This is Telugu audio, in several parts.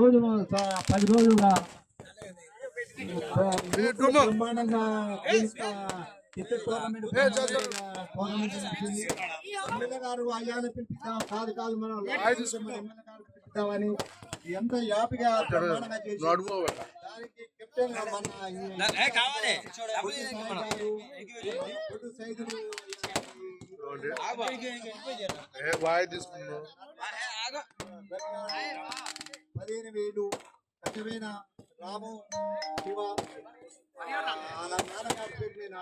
రోజులు 10 రోజులుగా బ్రహ్మాండంగా క్రికెట్ టోర్నమెంట్ ఎమ్మెల్యే గారు అయ్యాన్ని పిలిపిద్దాం కాదు మనం ఎమ్మెల్యే గారు పిలిపిద్దామని ఎంత యాపిగా బ్రహ్మాండంగా చేసి దానికి కెప్టెన్ తీసుకున్నాం 15,000 కట్టమైన రాము శివ నాన్నగారి పేరు మీద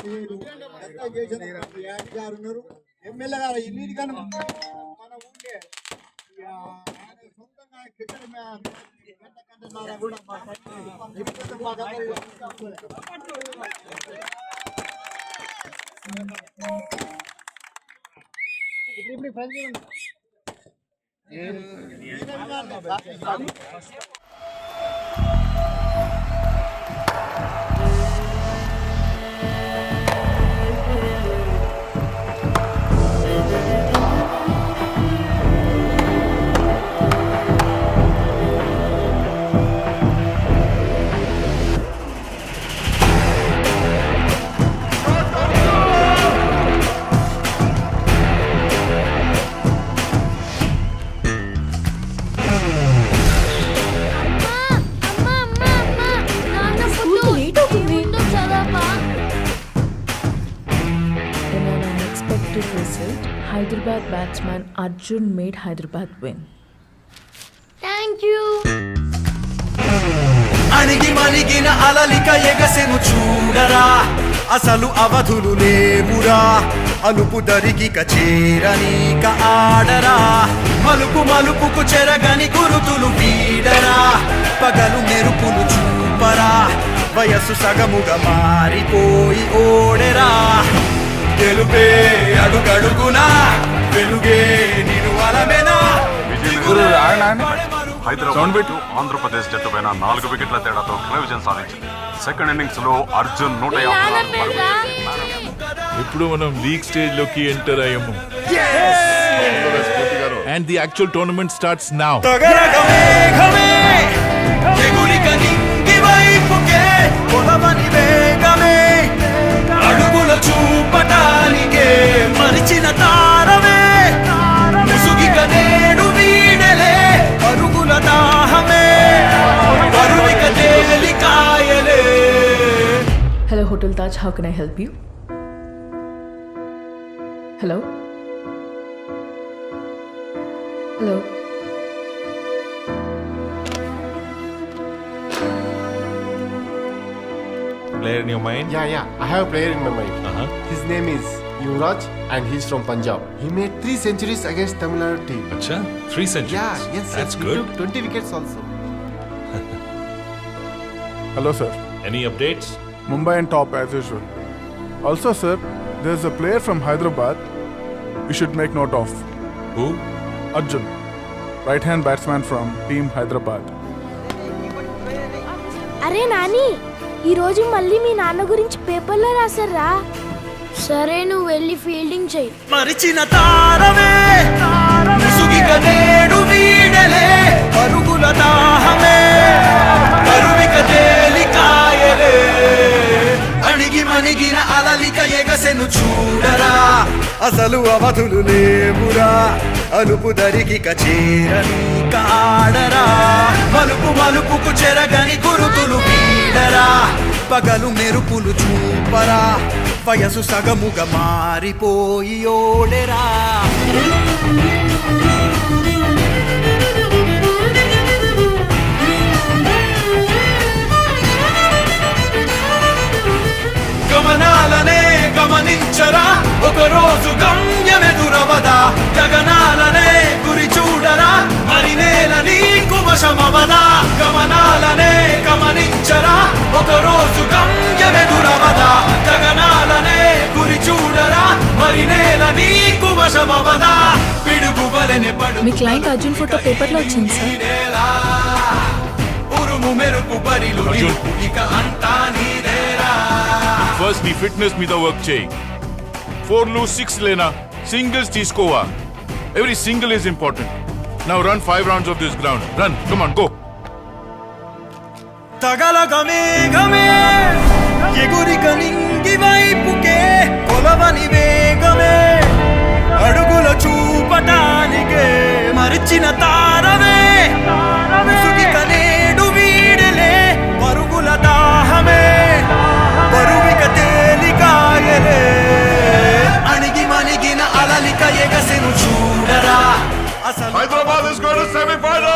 15,000 చేసిన యాడి గారు ఉన్నారు. ఎమ్మెల్యే గారు ఇన్నిటికన్నా మన ఊరికే సొంతంగా క్రికెట్ గంట కూడా ఇప్పుడు friends Hyderabad batsman Arjun made Hyderabad win. Thank you. అణిగి మణిగిన అలలిక ఎగసెను చూడరా అసలు అవధులు లేవురా అలుపు దరిగిక చేరనీక ఆడరా మలుపు మలుపుకు చెరగని గురుతులు వీడరా పగలు మెరుపులు చూపరా వయస్సు సగముగా మారిపోయి ఓడెరా గెలుపే అడుగడుగునా వెలుగే నిను అలమెనా హైదరాబాద్ ఆంధ్రప్రదేశ్ జట్టు పైన 4 వికెట్ల తేడాతో ఘన విజయం సాధించింది. సెకండ్ ఇన్నింగ్స్ లో అర్జున్ 150 ఇప్పుడు మనం లీగ్ స్టేజ్ లోకి ఎంటర్ అయ్యాము. And the actual tournament starts now. అడుగుల చూపటానికే మరిచిన తారమే ముసుగిక నేడు వీడలే పరుగుల దాహమే పరువిక తేలికాయలే. Hello Hotel Taj, how can I help you? Hello? Hello? Player in your mind? Yeah. I have a player in my mind. His name is Yuvraj and he's from Punjab. He made 3 centuries against Tamil Nadu team. Acha, 3 centuries. Yes. That's He good. took 20 wickets also. Hello sir, Any updates? Mumbai and top as usual. Also sir, there's a player from Hyderabad you should make note of. Who? Arjun, right hand batsman from team Hyderabad. అరే నాని, ఈరోజు మళ్ళీ మీ నాన్న గురించి పేపర్లో రాశారా? సరే, నువ్వు వెళ్ళి ఫీల్డింగ్ చెయ్యి. మరిచిన తారమే ముసుగిక నేడు వీడలే పరుగుల దాహమే పరువిక తేలికాయలే అణిగి మణిగిన అలలిక ఎగసెను చూడరా అసలు అవధులు లేవురా అలుపు దరిగిక చేరని కాడరా మలుపు మలుపుకు చెరగని గురుతులు వీడరా పగలు మెరుపులు చూపరా వయసు సగముగా మారిపోయి ఓడెరా. గమనాలనే గమనించరా ఒకరోజు గమ్యమెదురవదా గగనాలనే గురి చూడరా మరి నేల నీకు వశమవదా గమనాలనే గమనించరా ఒకరోజు గమ్యమెదురవదా గగనాలనే గురి చూడరా మరి నేల నీకు వశమవదా పిడుగు వలెనే పడు. మీ క్లయింట్ అర్జున్ ఫోటో పేపర్లో వచ్చింది సార్. ఉరుము మెరుపు బరిలు ఇక అంతా నీదేరా. First నీ ఫిట్నెస్ మీద వర్క్ చేయి. 4 lose 6 లేనా సింగిల్స్ తీసుకోవా. Every single is important. Now run 5 rounds of this ground. Run. Come on, go. తగలగమే గమే ఎగురిక నింగి వైపుకే కొలవని వేగమే అడుగుల చూపటానికే మరిచిన తారమే ముసుగిక నేడు వీడలే పరుగుల దాహమే పరువిక తేలికాయలే అణిగి మణిగిన అలలిక ఎగసెను చూడరా అసలు Hyderabad is going to semi-final.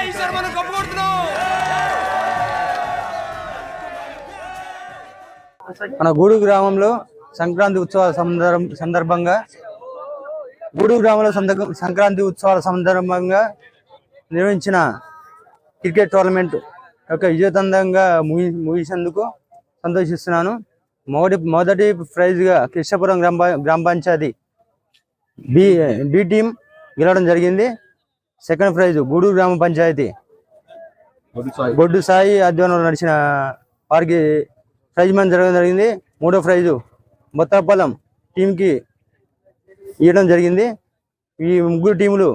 ఈసారి మనం కప్పు కొడుతున్నాం. మన గూడు గ్రామంలో సంక్రాంతి ఉత్సవాల సందర్భంగా నిర్వహించిన క్రికెట్ టోర్నమెంట్ యొక్క విజయవంతంగా ముగిసినందుకు సంతోషిస్తున్నాను. మొదటి ప్రైజ్గా కృష్ణపురం గ్రామ పంచాయతీ బి టీం గెలవడం జరిగింది. సెకండ్ ప్రైజ్ గూడూరు గ్రామ పంచాయతీ బొడ్డు సాయి ఆధ్వర్యంలో నడిచిన వారికి ప్రైజ్ మనీ జరగడం జరిగింది. మూడో ప్రైజు మొత్తాపల్లం టీంకి ఇవ్వడం జరిగింది. ఈ ముగ్గురు టీములు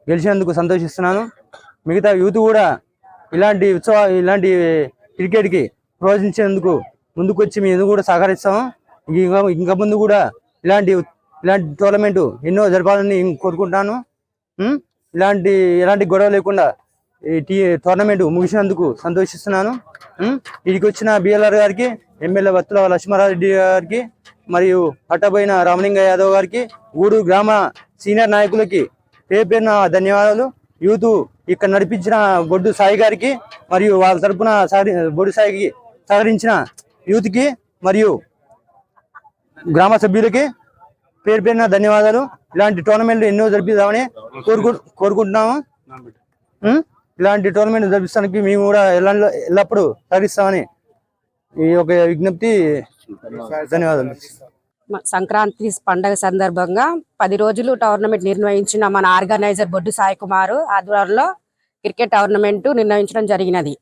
గెలిచినందుకు సంతోషిస్తున్నాను. మిగతా యూత్ కూడా ఇలాంటి క్రికెట్కి ప్రోత్సహించేందుకు ముందుకొచ్చి మేము కూడా సహకరిస్తాము. ఇంకా ముందు కూడా ఇలాంటి టోర్నమెంట్ ఎన్నో జరపాలని కోరుకుంటాను. ఎలాంటి గొడవ లేకుండా ఈ టోర్నమెంట్ ముగిసినందుకు సంతోషిస్తున్నాను. ఇదికి వచ్చిన బిఎల్ఆర్ గారికి, ఎమ్మెల్యే వత్తుల లక్ష్మారెడ్డి గారికి, మరియు పట్టబోయిన రామలింగ యాదవ్ గారికి, గూడూరు గ్రామ సీనియర్ నాయకులకి పేరున ధన్యవాదాలు. యూత్ ఇక్కడ నడిపించిన బొడ్డు సాయి గారికి మరియు వాళ్ళ తరపున బొడ్డు సాయికి సహకరించిన యూత్కి మరియు గ్రామ సభ్యులకి పేరున ధన్యవాదాలు. ఇలాంటి టోర్నమెంట్లు ఎన్నో జరిపిద్దామని కోరుకుంటున్నాము. ఇలాంటి టోర్నమెంట్ జరిపించడానికి మేము కూడా ఎల్లప్పుడూ సహకరిస్తామని ఈ యొక్క విజ్ఞప్తి. ధన్యవాదాలు. సంక్రాంతి పండగ సందర్భంగా 10 రోజులు టోర్నమెంట్ నిర్వహించిన మన ఆర్గనైజర్ బొడ్డు సాయి కుమార్ ఆధ్వర్యంలో క్రికెట్ టోర్నమెంట్ నిర్వహించడం జరిగినది.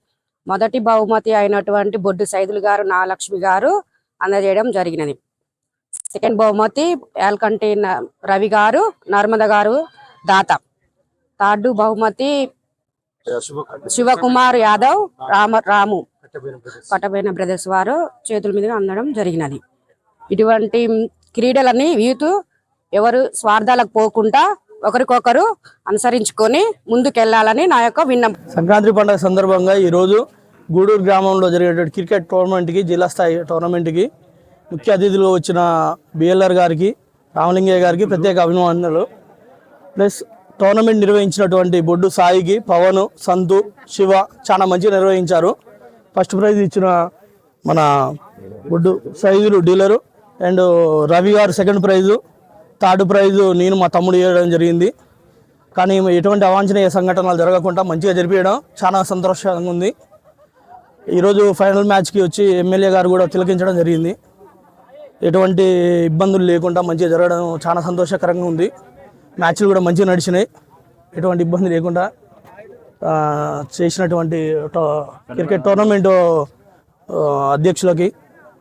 మొదటి బహుమతి అయినటువంటి బొడ్డు సైదులు గారు, నాగలక్ష్మి గారు అందజేయడం జరిగినది. సెకండ్ బహుమతి యాల్కంటి రవి గారు, నర్మద గారు దాత. థర్డ్ బహుమతి శివకుమార్ యాదవ్, రాము పట్టబోయిన బ్రదర్స్ వారు చేతుల మీద అందడం జరిగినది. ఇటువంటి క్రీడలని యూత్ ఎవరు స్వార్థాలకు పోకుండా ఒకరికొకరు అనుసరించుకొని ముందుకెళ్లాలని నా యొక్క విన్నపం. సంక్రాంతి పండుగ సందర్భంగా ఈరోజు గూడూరు గ్రామంలో జరిగేటువంటి క్రికెట్ టోర్నమెంట్కి, జిల్లా స్థాయి టోర్నమెంట్కి ముఖ్య అతిథులు వచ్చిన బిఎల్ఆర్ గారికి, రామలింగయ్య గారికి ప్రత్యేక అభినందనలు. ప్లస్ టోర్నమెంట్ నిర్వహించినటువంటి బొడ్డు సాయికి, పవన్, సంతు, శివ చాలా మంచిగా నిర్వహించారు. ఫస్ట్ ప్రైజ్ ఇచ్చిన మన బొడ్డు సైజులు డీలరు అండ్ రవి గారు సెకండ్ ప్రైజు, థర్డ్ ప్రైజు నేను మా తమ్ముడు ఇవ్వడం జరిగింది. కానీ ఎటువంటి అవాంఛనీయ సంఘటనలు జరగకుండా మంచిగా జరిపించడం చాలా సంతోషంగా ఉంది. ఈరోజు ఫైనల్ మ్యాచ్కి వచ్చి ఎమ్మెల్యే గారు కూడా తిలకించడం జరిగింది. ఎటువంటి ఇబ్బందులు లేకుండా మంచిగా జరగడం చాలా సంతోషకరంగా ఉంది. మ్యాచ్లు కూడా మంచిగా నడిచినాయి, ఎటువంటి ఇబ్బంది లేకుండా చేసినటువంటి క్రికెట్ టోర్నమెంట్ అధ్యక్షులకి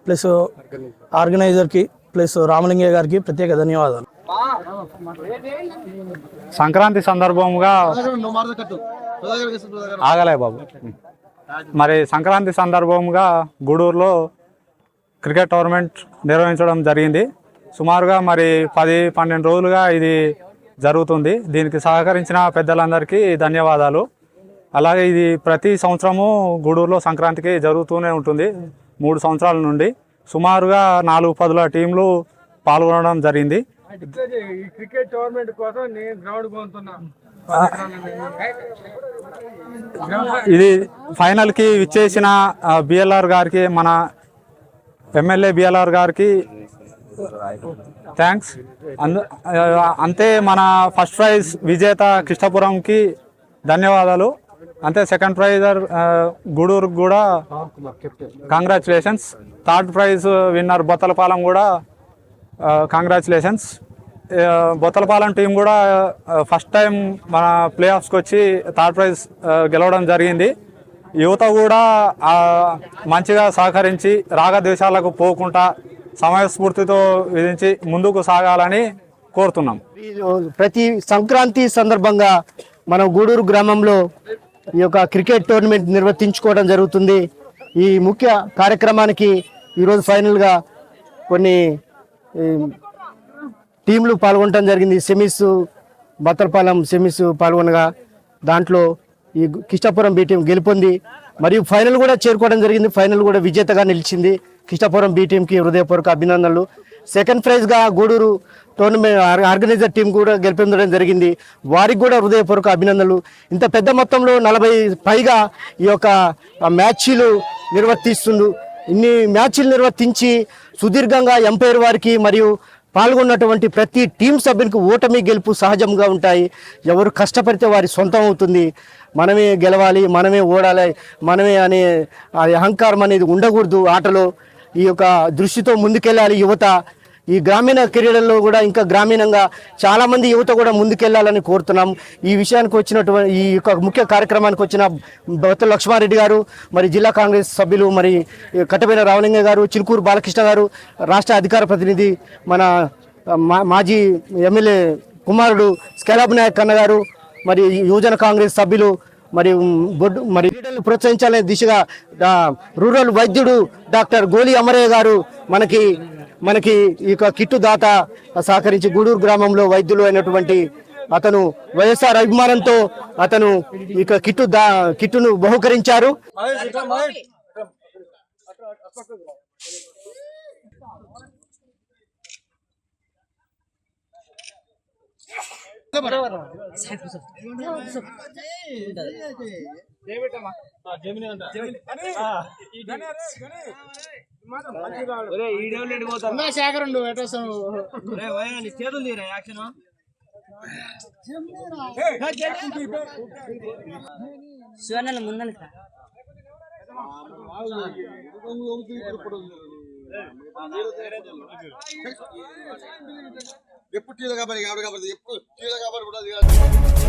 ప్లస్ ఆర్గనైజర్కి ప్లస్ రామలింగయ్య గారికి ప్రత్యేక ధన్యవాదాలు. సంక్రాంతి సందర్భంగా ఆగలే బాబు మరి సంక్రాంతి సందర్భంగా గూడూరులో క్రికెట్ టోర్నమెంట్ నిర్వహించడం జరిగింది. సుమారుగా మరి 10-12 రోజులుగా ఇది జరుగుతుంది. దీనికి సహకరించిన పెద్దలందరికీ ధన్యవాదాలు. అలాగే ఇది ప్రతి సంవత్సరము గూడూరులో సంక్రాంతికి జరుగుతూనే ఉంటుంది. 3 సంవత్సరాల నుండి సుమారుగా 4-10 టీంలు పాల్గొనడం జరిగింది. క్రికెట్ టోర్నమెంట్ కోసం నేను గ్రౌండ్ పోతున్నా. ఇది ఫైనల్కి విచ్చేసిన బిఎల్ఆర్ గారికి, మన ఎమ్మెల్యే బిఎల్ఆర్ గారికి థ్యాంక్స్. అంతే మన ఫస్ట్ ప్రైజ్ విజేత కృష్ణపురంకి ధన్యవాదాలు. అంతే సెకండ్ ప్రైజర్ గూడూరుకు కూడా congratulations. Third prize winner Bothalapalem కూడా కంగ్రాచులేషన్స్. బొత్తలపాలెం టీం కూడా ఫస్ట్ టైం మన ప్లే ఆఫ్స్కి వచ్చి థర్డ్ ప్రైజ్ గెలవడం జరిగింది. యువత కూడా మంచిగా సహకరించి రాగద్వేషాలకు పోకుండా సమయస్ఫూర్తితో విధించి ముందుకు సాగాలని కోరుతున్నాం. ప్రతి సంక్రాంతి సందర్భంగా మన గూడూరు గ్రామంలో ఈ యొక్క క్రికెట్ టోర్నమెంట్ నిర్వర్తించుకోవడం జరుగుతుంది. ఈ ముఖ్య కార్యక్రమానికి ఈరోజు ఫైనల్గా కొన్ని టీంలు పాల్గొనడం జరిగింది. సెమీస్ బత్తలపాలెం సెమీస్ పాల్గొనగా దాంట్లో ఈ కిష్టాపురం బి టీం గెలుపొంది మరియు ఫైనల్ కూడా చేరుకోవడం జరిగింది. ఫైనల్ కూడా విజేతగా నిలిచింది. కిష్టాపురం బి టీంకి హృదయపూర్వక అభినందనలు. సెకండ్ ప్రైజ్గా గూడూరు టోర్నమెంట్ ఆర్గనైజర్ టీం కూడా గెలుపొందడం జరిగింది. వారికి కూడా హృదయపూర్వక అభినందనలు. ఇంత పెద్ద మొత్తంలో 40 పైగా ఈ యొక్క మ్యాచ్లు నిర్వర్తిస్తుండు. ఇన్ని మ్యాచ్లు నిర్వర్తించి సుదీర్ఘంగా ఎంపైర్ వారికి మరియు పాల్గొన్నటువంటి ప్రతి టీం సభ్యునికి ఓటమి గెలుపు సహజంగా ఉంటాయి. ఎవరు కష్టపడితే వారి సొంతం అవుతుంది. మనమే గెలవాలి, మనమే ఓడాలి, మనమే అనే అహంకారం అనేది ఉండకూడదు ఆటలో. ఈ యొక్క దృష్టితో ముందుకెళ్ళాలి యువత. ఈ గ్రామీణ క్రీడల్లో కూడా ఇంకా గ్రామీణంగా చాలామంది యువత కూడా ముందుకెళ్లాలని కోరుతున్నాం. ఈ విషయానికి వచ్చినటువంటి ఈ యొక్క ముఖ్య కార్యక్రమానికి వచ్చిన బొత్త లక్ష్మారెడ్డి గారు, మరి జిల్లా కాంగ్రెస్ సభ్యులు, మరి కట్టబైన రామలింగ గారు, చిలుకూరు బాలకృష్ణ గారు, రాష్ట్ర అధికార ప్రతినిధి మన మాజీ ఎమ్మెల్యే కుమారుడు స్కేలాబ్ నాయక్ అన్న గారు, మరి యువజన కాంగ్రెస్ సభ్యులు, మరి క్రీడలను ప్రోత్సహించాలనే దిశగా రూరల్ వైద్యుడు డాక్టర్ గోలి అమరయ్య గారు మనకి ఈ కిట్టు దాత సహకరించి గూడూరు గ్రామంలో వైద్యులు అయినటువంటి అతను వైఎస్ఆర్ అభిమానంతో అతను ఈ కిట్టును బహుకరించారు. ఎప్పుడు టీలో కాబట్టి ఎప్పుడు టీలో కాబట్టి